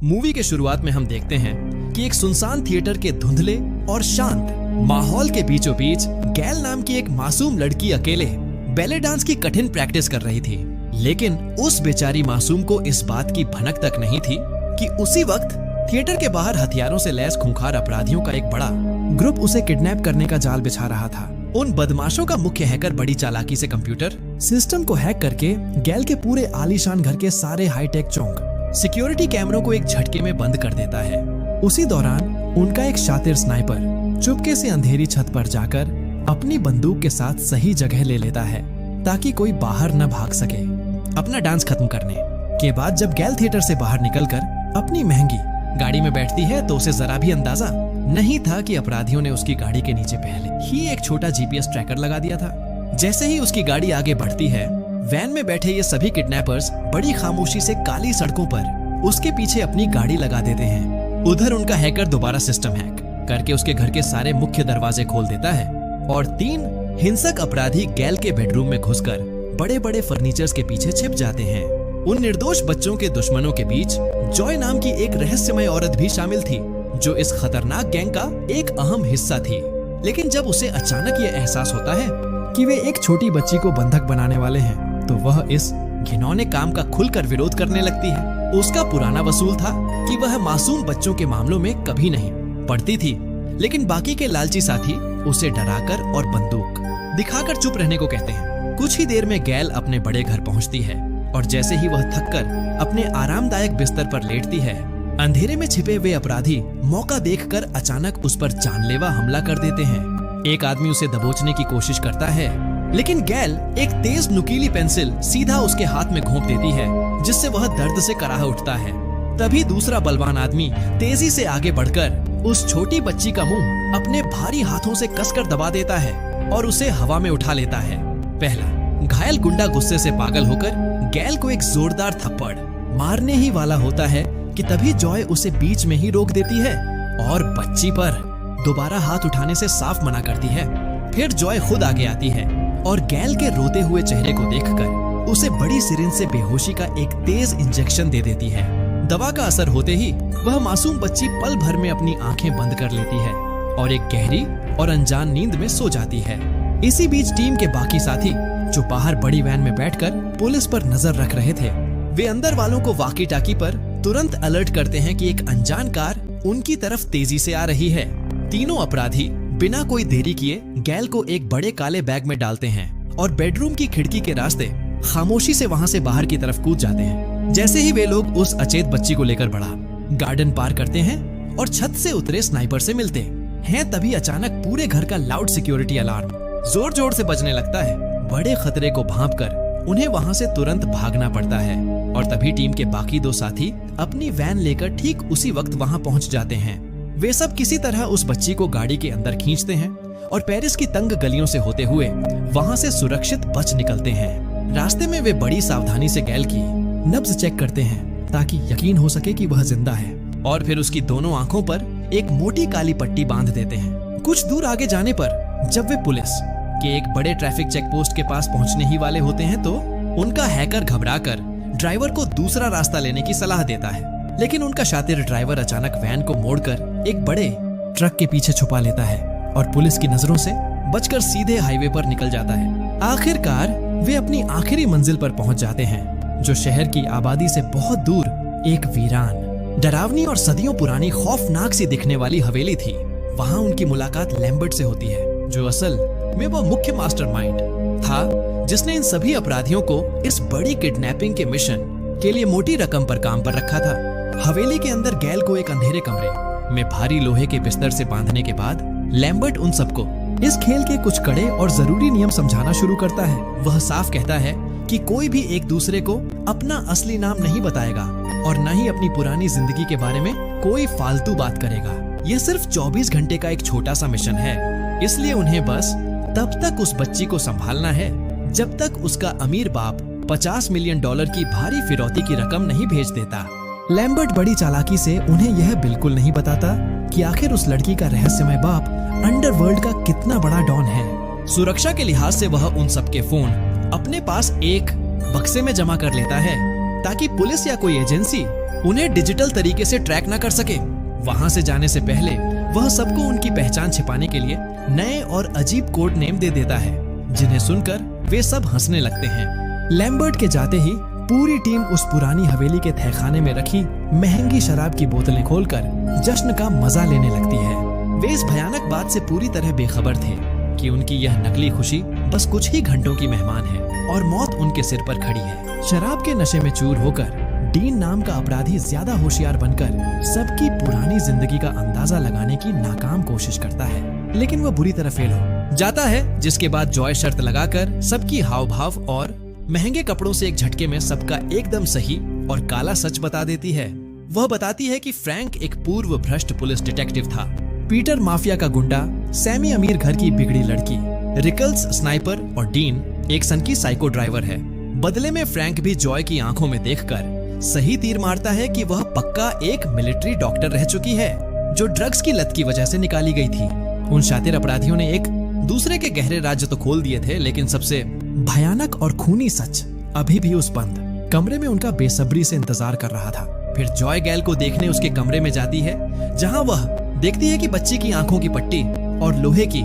Movie के शुरुआत में हम देखते हैं कि एक सुनसान थिएटर के धुंधले और शांत माहौल के बीचों बीच गैल नाम की एक मासूम लड़की अकेले बैले डांस की कठिन प्रैक्टिस कर रही थी। लेकिन उस बेचारी मासूम को इस बात की भनक तक नहीं थी कि उसी वक्त थिएटर के बाहर हथियारों से लैस खूंखार अपराधियों का एक बड़ा ग्रुप उसे किडनैप करने का जाल बिछा रहा था। उन बदमाशों का मुख्य हैकर बड़ी चालाकी से कंप्यूटर सिस्टम को हैक करके गैल के पूरे आलीशान घर के सारे हाईटेक चौंक सिक्योरिटी कैमरों को एक झटके में बंद कर देता है। उसी दौरान उनका एक शातिर स्नाइपर चुपके से अंधेरी छत पर जाकर अपनी बंदूक के साथ सही जगह ले लेता है ताकि कोई बाहर न भाग सके। अपना डांस खत्म करने के बाद जब गैल थिएटर से बाहर निकलकर अपनी महंगी गाड़ी में बैठती है तो उसे जरा भी अंदाजा नहीं था कि अपराधियों ने उसकी गाड़ी के नीचे पहले ही एक छोटा जीपीएस ट्रैकर लगा दिया था। जैसे ही उसकी गाड़ी आगे बढ़ती है, वैन में बैठे ये सभी किडनैपर्स बड़ी खामोशी से काली सड़कों पर उसके पीछे अपनी गाड़ी लगा देते हैं। उधर उनका हैकर दोबारा सिस्टम हैक करके उसके घर के सारे मुख्य दरवाजे खोल देता है और 3 हिंसक अपराधी गैल के बेडरूम में घुसकर बड़े बड़े फर्नीचर्स के पीछे छिप जाते हैं। उन निर्दोष बच्चों के दुश्मनों के बीच जॉय नाम की एक रहस्यमय औरत भी शामिल थी जो इस खतरनाक गैंग का एक अहम हिस्सा थी। लेकिन जब उसे अचानक यह एहसास होता है कि वे एक छोटी बच्ची को बंधक बनाने वाले हैं तो वह इस घिनौने काम का खुलकर विरोध करने लगती है। उसका पुराना वसूल था कि वह मासूम बच्चों के मामलों में कभी नहीं पड़ती थी, लेकिन बाकी के लालची साथी उसे डराकर और बंदूक दिखाकर चुप रहने को कहते हैं। कुछ ही देर में गैल अपने बड़े घर पहुंचती है और जैसे ही वह थककर अपने आरामदायक बिस्तर पर लेटती है, अंधेरे में छिपे हुए अपराधी मौका देखकर अचानक उस पर जानलेवा हमला कर देते हैं। एक आदमी उसे दबोचने की कोशिश करता है, लेकिन गैल एक तेज नुकीली पेंसिल सीधा उसके हाथ में घोंप देती है जिससे वह दर्द से कराह उठता है। तभी दूसरा बलवान आदमी तेजी से आगे बढ़कर उस छोटी बच्ची का मुंह अपने भारी हाथों से कसकर दबा देता है और उसे हवा में उठा लेता है। पहला घायल गुंडा गुस्से से पागल होकर गैल को एक जोरदार थप्पड़ मारने ही वाला होता है कि तभी जॉय उसे बीच में ही रोक देती है और बच्ची पर दोबारा हाथ उठाने से साफ मना करती है। फिर जॉय खुद आगे आती है और गैल के रोते हुए चेहरे को देखकर उसे बड़ी सिरिंज से बेहोशी का एक तेज इंजेक्शन दे देती है। दवा का असर होते ही वह मासूम बच्ची पल भर में अपनी आंखें बंद कर लेती है और एक गहरी और अनजान नींद में सो जाती है। इसी बीच टीम के बाकी साथी जो बाहर बड़ी वैन में बैठकर पुलिस पर नजर रख रहे थे, वे अंदर वालों को वाकी टाकी पर तुरंत अलर्ट करते हैं कि एक अनजान कार उनकी तरफ तेजी से आ रही है। तीनों अपराधी बिना कोई देरी किए गैल को एक बड़े काले बैग में डालते हैं और बेडरूम की खिड़की के रास्ते खामोशी से वहां से बाहर की तरफ कूद जाते हैं। जैसे ही वे लोग उस अचेत बच्ची को लेकर बढ़ा गार्डन पार करते हैं और छत से उतरे स्नाइपर से मिलते हैं, तभी अचानक पूरे घर का लाउड सिक्योरिटी अलार्म जोर जोर से बजने लगता है। बड़े खतरे को भांपकर उन्हें वहां से तुरंत भागना पड़ता है और तभी टीम के बाकी 2 साथी अपनी वैन लेकर ठीक उसी वक्त वहां पहुंच जाते हैं। वे सब किसी तरह उस बच्ची को गाड़ी के अंदर खींचते हैं और पेरिस की तंग गलियों से होते हुए वहां से सुरक्षित बच निकलते हैं। रास्ते में वे बड़ी सावधानी से गैल की नब्ज चेक करते हैं ताकि यकीन हो सके कि वह जिंदा है और फिर उसकी दोनों आंखों पर एक मोटी काली पट्टी बांध देते हैं। कुछ दूर आगे जाने पर जब वे पुलिस के एक बड़े ट्रैफिक चेक पोस्ट के पास पहुंचने ही वाले होते हैं तो उनका हैकर घबराकर ड्राइवर को दूसरा रास्ता लेने की सलाह देता है, लेकिन उनका शातिर ड्राइवर अचानक वैन को मोड़कर एक बड़े ट्रक के पीछे छुपा लेता है और पुलिस की नजरों से बचकर सीधे हाईवे पर निकल जाता है। आखिरकार वे अपनी आखिरी मंजिल पर पहुंच जाते हैं जो शहर की आबादी से बहुत दूर एक वीरान, डरावनी और सदियों पुरानी खौफनाक सी दिखने वाली हवेली थी। वहां उनकी मुलाकात लैम्बर्ट से होती है जो असल में वो मुख्य मास्टरमाइंड था जिसने इन सभी अपराधियों को इस बड़ी किडनैपिंग के मिशन के लिए मोटी रकम पर काम पर रखा था। हवेली के अंदर गैल को एक अंधेरे कमरे में भारी लोहे के बिस्तर से बांधने के बाद लैम्बर्ट उन सबको इस खेल के कुछ कड़े और जरूरी नियम समझाना शुरू करता है। वह साफ कहता है कि कोई भी एक दूसरे को अपना असली नाम नहीं बताएगा और न ही अपनी पुरानी जिंदगी के बारे में कोई फालतू बात करेगा। यह सिर्फ 24 घंटे का एक छोटा सा मिशन है, इसलिए उन्हें बस तब तक उस बच्ची को संभालना है जब तक उसका अमीर बाप $50 मिलियन की भारी फिरौती की रकम नहीं भेज देता। लैम्बर्ट बड़ी चालाकी से उन्हें यह बिल्कुल नहीं बताता कि आखिर उस लड़की का रहस्यमय बाप अंडरवर्ल्ड का कितना बड़ा डॉन है। सुरक्षा के लिहाज से वह उन सबके फोन अपने पास एक बक्से में जमा कर लेता है ताकि पुलिस या कोई एजेंसी उन्हें डिजिटल तरीके से ट्रैक न कर सके। वहां से जाने से पहले वह सबको उनकी पहचान छिपाने के लिए नए और अजीब कोड नेम दे देता है, जिन्हें सुनकर वे सब हंसने लगते हैं। लैम्बर्ट के जाते ही पूरी टीम उस पुरानी हवेली के तहखाने में रखी महंगी शराब की बोतलें खोलकर जश्न का मजा लेने लगती है। वे इस भयानक बात से पूरी तरह बेखबर थे कि उनकी यह नकली खुशी बस कुछ ही घंटों की मेहमान है और मौत उनके सिर पर खड़ी है। शराब के नशे में चूर होकर डीन नाम का अपराधी ज्यादा होशियार बनकर सबकी पुरानी जिंदगी का अंदाजा लगाने की नाकाम कोशिश करता है, लेकिन वह बुरी तरह फेल हो जाता है। जिसके बाद जॉय शर्त लगाकर सबकी हाव भाव और महंगे कपड़ों से एक झटके में सबका एकदम सही और काला सच बता देती है। वह बताती है कि फ्रैंक एक पूर्व भ्रष्ट पुलिस डिटेक्टिव था, पीटर माफिया का गुंडा, सैमी अमीर घर की बिगड़ी लड़की, रिकल्स स्नाइपर और डीन एक सनकी साइको ड्राइवर है। बदले में फ्रैंक भी जॉय की आंखों में देखकर सही तीर मारता है कि वह पक्का एक मिलिट्री डॉक्टर रह चुकी है, जो ड्रग्स की लत की वजह से निकाली गई थी। उन शातिर अपराधियों ने एक दूसरे के गहरे राज्य तो खोल दिए थे, लेकिन सबसे भयानक और खूनी सच अभी भी उस बंद कमरे में उनका बेसब्री से इंतजार कर रहा था। फिर जॉय गैल को देखने उसके कमरे में जाती है, जहां वह देखती है कि बच्ची की आंखों की पट्टी और लोहे की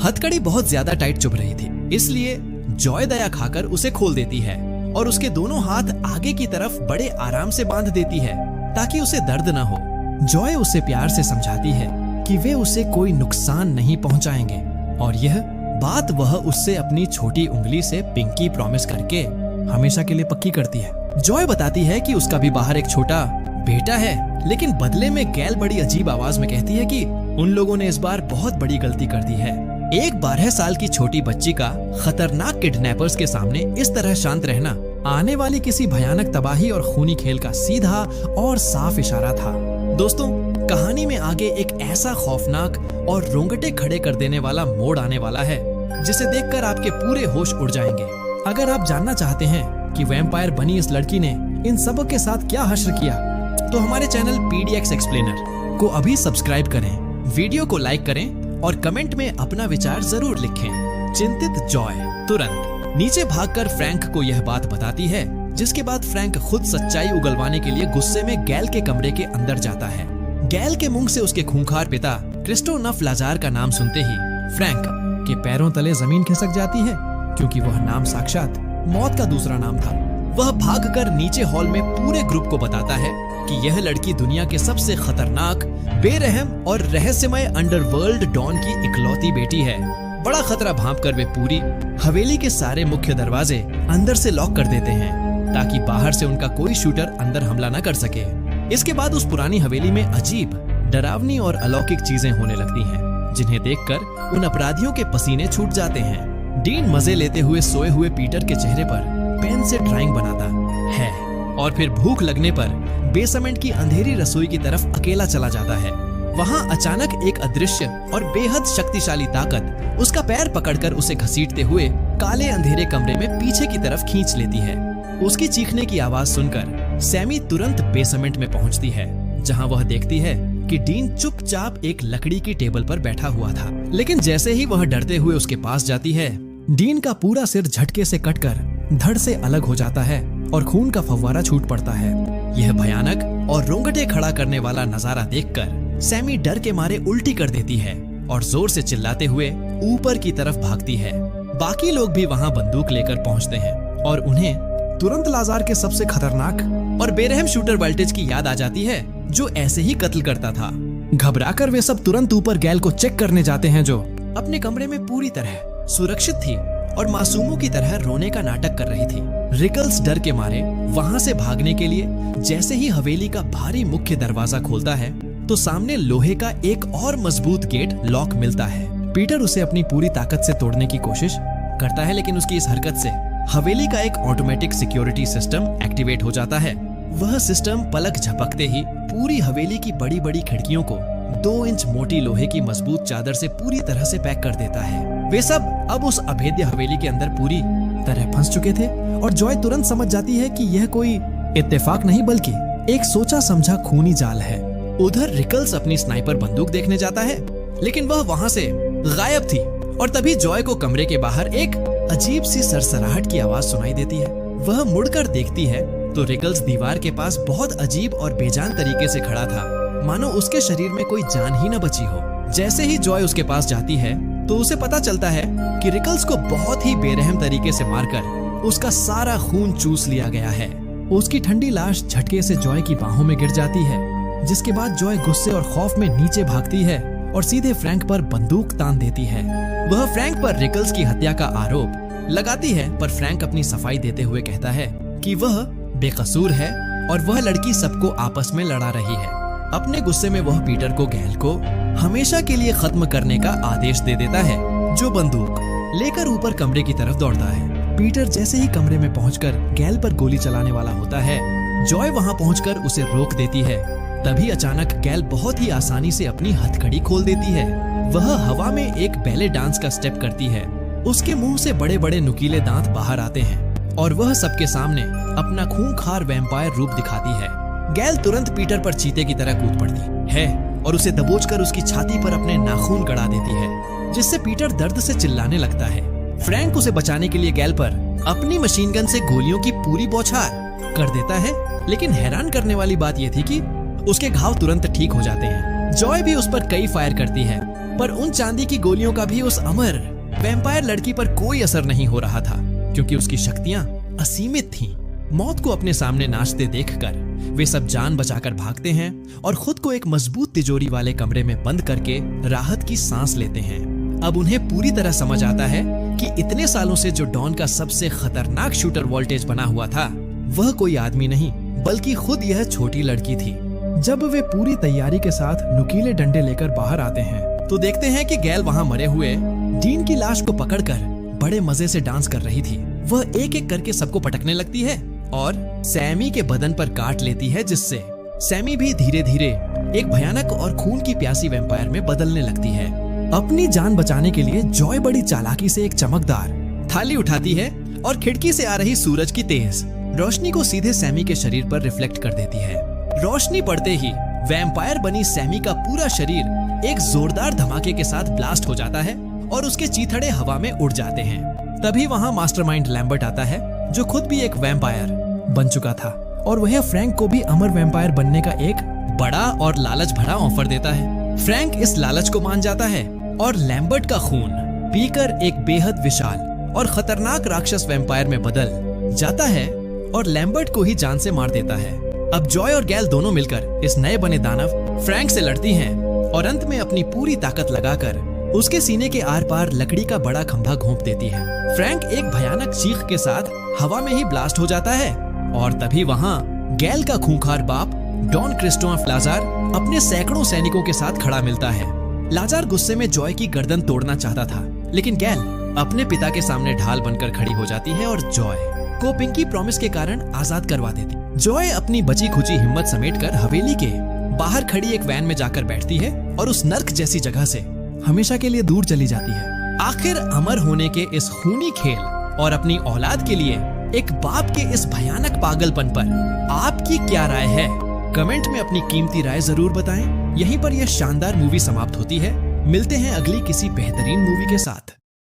हथकड़ी बहुत ज्यादा टाइट चुभ रही थी। इसलिए जॉय दया खाकर उसे खोल देती है और उसके दोनों हाथ आगे की तरफ बड़े आराम से बांध देती है ताकि उसे दर्द न हो। जॉय उसे प्यार से समझाती है कि वे उसे कोई नुकसान नहीं पहुंचाएंगे और यह बात वह उससे अपनी छोटी उंगली से पिंकी प्रॉमिस करके हमेशा के लिए पक्की करती है। जॉय बताती है कि उसका भी बाहर एक छोटा बेटा है, लेकिन बदले में गैल बड़ी अजीब आवाज में कहती है कि उन लोगों ने इस बार बहुत बड़ी गलती कर दी है। एक 12 साल की छोटी बच्ची का खतरनाक किडनैपर्स के सामने इस तरह शांत रहना आने वाली किसी भयानक तबाही और खूनी खेल का सीधा और साफ इशारा था। दोस्तों, कहानी में आगे एक ऐसा खौफनाक और रोंगटे खड़े कर देने वाला मोड़ आने वाला है जिसे देखकर आपके पूरे होश उड़ जाएंगे। अगर आप जानना चाहते हैं कि वैम्पायर बनी इस लड़की ने इन सबों के साथ क्या हश्र किया, तो हमारे चैनल PDX एक्सप्लेनर को अभी सब्सक्राइब करें, वीडियो को लाइक करें और कमेंट में अपना विचार जरूर लिखें। चिंतित जॉय तुरंत नीचे भागकर फ्रैंक को यह बात बताती है, जिसके बाद फ्रैंक खुद सच्चाई उगलवाने के लिए गुस्से में गैल के कमरे के अंदर जाता है। गैल के मुंह से उसके खूंखार पिता क्रिस्टोनफ लाजार का नाम सुनते ही फ्रैंक के पैरों तले जमीन खिसक जाती है, क्योंकि वह नाम साक्षात मौत का दूसरा नाम था। वह भागकर नीचे हॉल में पूरे ग्रुप को बताता है कि यह लड़की दुनिया के सबसे खतरनाक, बेरहम और रहस्यमय अंडरवर्ल्ड डॉन की इकलौती बेटी है। बड़ा खतरा भांपकर वे पूरी हवेली के सारे मुख्य दरवाजे अंदर से लॉक कर देते हैं ताकि बाहर से उनका कोई शूटर अंदर हमला न कर सके। इसके बाद उस पुरानी हवेली में अजीब, डरावनी और अलौकिक चीजें होने लगती हैं, जिन्हें देखकर उन अपराधियों के पसीने छूट जाते हैं। डीन मजे लेते हुए सोए हुए पीटर के चेहरे पर पेन से ड्राइंग बनाता है और फिर भूख लगने पर बेसमेंट की अंधेरी रसोई की तरफ अकेला चला जाता है। वहां अचानक एक अदृश्य और बेहद शक्तिशाली ताकत उसका पैर पकड़कर उसे घसीटते हुए काले अंधेरे कमरे में पीछे की तरफ खींच लेती है। उसकी चीखने की आवाज सुनकर सैमी तुरंत बेसमेंट में पहुंचती है, जहां वह देखती है कि डीन चुपचाप एक लकड़ी की टेबल पर बैठा हुआ था। लेकिन जैसे ही वह डरते हुए उसके पास जाती है, डीन का पूरा सिर झटके से कटकर धड़ से अलग हो जाता है और खून का फव्वारा छूट पड़ता है। यह भयानक और रोंगटे खड़ा करने वाला नजारा देखकर सैमी डर के मारे उल्टी कर देती है और जोर से चिल्लाते हुए ऊपर की तरफ भागती है। बाकी लोग भी वहां बंदूक लेकर पहुंचते हैं और उन्हें तुरंत लाजार के सबसे खतरनाक और बेरहम शूटर वोल्टेज की याद आ जाती है, जो ऐसे ही कत्ल करता था। घबराकर वे सब तुरंत ऊपर गैल को चेक करने जाते हैं, जो अपने कमरे में पूरी तरह सुरक्षित थी और मासूमों की तरह रोने का नाटक कर रही थी। रिकल्स डर के मारे वहां से भागने के लिए जैसे ही हवेली का भारी मुख्य दरवाजा खोलता है, तो सामने लोहे का एक और मजबूत गेट लॉक मिलता है। पीटर उसे अपनी पूरी ताकत से तोड़ने की कोशिश करता है, लेकिन उसकी इस हरकत से हवेली का एक ऑटोमेटिक सिक्योरिटी सिस्टम एक्टिवेट हो जाता है। वह सिस्टम पलक झपकते ही पूरी हवेली की बड़ी बड़ी खिड़कियों को 2 इंच मोटी लोहे की मजबूत चादर से पूरी तरह से पैक कर देता है। वे सब अब उस अभेद्य हवेली के अंदर पूरी तरह फंस चुके थे और जॉय तुरंत समझ जाती है कि यह कोई इत्तेफाक नहीं बल्कि एक सोचा समझा खूनी जाल है। उधर रिकल्स अपनी स्नाइपर बंदूक देखने जाता है, लेकिन वह वहां से गायब थी और तभी जॉय को कमरे के बाहर एक अजीब सी सरसराहट की आवाज सुनाई देती है। वह मुड़कर देखती है तो रिकल्स दीवार के पास बहुत अजीब और बेजान तरीके से खड़ा था, मानो उसके शरीर में कोई जान ही न बची हो। जैसे ही जॉय उसके पास जाती है तो उसे पता चलता है कि रिकल्स को बहुत ही बेरहम तरीके से मारकर उसका सारा खून चूस लिया गया है। उसकी ठंडी लाश झटके से जॉय की बाहों में गिर जाती है, जिसके बाद जॉय गुस्से और खौफ में नीचे भागती है और सीधे फ्रैंक पर बंदूक तान देती है। वह फ्रैंक पर रिकल्स की हत्या का आरोप लगाती है, पर फ्रैंक अपनी सफाई देते हुए कहता है कि वह बेकसूर है और वह लड़की सबको आपस में लड़ा रही है। अपने गुस्से में वह पीटर को गैल को हमेशा के लिए खत्म करने का आदेश दे देता है, जो बंदूक लेकर ऊपर कमरे की तरफ दौड़ता है। पीटर जैसे ही कमरे में पहुंचकर गैल पर गोली चलाने वाला होता है, जॉय वहां पहुंचकर उसे रोक देती है। तभी अचानक गैल बहुत ही आसानी से अपनी हथकड़ी खोल देती है। वह हवा में एक बैले डांस का स्टेप करती है। उसके मुंह से बड़े बड़े नुकीले दांत बाहर आते हैं और वह सबके सामने अपना खूंखार वैम्पायर रूप दिखाती है। गैल तुरंत पीटर पर चीते की तरह कूद पड़ती है और उसे दबोचकर उसकी छाती पर अपने नाखून गड़ा देती है, जिससे पीटर दर्द से चिल्लाने लगता है। फ्रैंक उसे बचाने के लिए गैल पर अपनी मशीन गन से गोलियों की पूरी बौछार कर देता है, लेकिन हैरान करने वाली बात यह थी कि उसके घाव तुरंत ठीक हो जाते हैं। जॉय भी उस पर कई फायर करती है, पर उन चांदी की गोलियों का भी उस अमर वैम्पायर लड़की पर कोई असर नहीं हो रहा था, क्योंकि उसकी शक्तियां असीमित थीं। मौत को अपने सामने नाचते देखकर वे सब जान बचाकर भागते हैं और खुद को एक मजबूत तिजोरी वाले कमरे में बंद करके राहत की सांस लेते हैं। अब उन्हें पूरी तरह समझ आता है कि इतने सालों से जो डॉन का सबसे खतरनाक शूटर वोल्टेज बना हुआ था, वह कोई आदमी नहीं बल्कि खुद यह छोटी लड़की थी। जब वे पूरी तैयारी के साथ नुकीले डंडे लेकर बाहर आते हैं तो देखते हैं कि गैल वहां मरे हुए डीन की लाश को पकड़कर बड़े मजे से डांस कर रही थी। वह एक एक करके सबको पटकने लगती है और सैमी के बदन पर काट लेती है, जिससे सैमी भी धीरे धीरे एक भयानक और खून की प्यासी वैम्पायर में बदलने लगती है। अपनी जान बचाने के लिए जॉय बड़ी चालाकी से एक चमकदार थाली उठाती है और खिड़की से आ रही सूरज की तेज रोशनी को सीधे सैमी के शरीर पर रिफ्लेक्ट कर देती है। रोशनी पड़ते ही वैम्पायर बनी सैमी का पूरा शरीर एक जोरदार धमाके के साथ ब्लास्ट हो जाता है और उसके चीथड़े हवा में उड़ जाते हैं। तभी वहां मास्टरमाइंड लैम्बर्ट आता है, जो खुद भी एक वैम्पायर बन चुका था, और वह फ्रैंक को भी अमर वैम्पायर बनने का एक बड़ा और लालच भरा ऑफर देता है। फ्रैंक इस लालच को मान जाता है और लैम्बर्ट का खून पीकर एक बेहद विशाल और खतरनाक राक्षस वैम्पायर में बदल जाता है और लैम्बर्ट को ही जान से मार देता है। अब जॉय और गैल दोनों मिलकर इस नए बने दानव फ्रैंक से लड़ती हैं और अंत में अपनी पूरी ताकत लगाकर उसके सीने के आर पार लकड़ी का बड़ा खंभा घोंप देती है। फ्रैंक एक भयानक चीख के साथ हवा में ही ब्लास्ट हो जाता है और तभी वहां गैल का खूंखार बाप डॉन क्रिस्टोफ लाजार अपने सैकड़ों सैनिकों के साथ खड़ा मिलता है। लाजार गुस्से में जॉय की गर्दन तोड़ना चाहता था, लेकिन गैल अपने पिता के सामने ढाल बनकर खड़ी हो जाती है और जॉय को पिंकी प्रॉमिस के कारण आजाद करवा देती। जॉय अपनी बची खुची हिम्मत समेटकर हवेली के बाहर खड़ी एक वैन में जाकर बैठती है और उस नर्क जैसी जगह से हमेशा के लिए दूर चली जाती है। आखिर अमर होने के इस खूनी खेल और अपनी औलाद के लिए एक बाप के इस भयानक पागलपन पर आपकी क्या राय है? कमेंट में अपनी कीमती राय जरूर बताएं। यहीं पर यह शानदार मूवी समाप्त होती है। मिलते हैं अगली किसी बेहतरीन मूवी के साथ।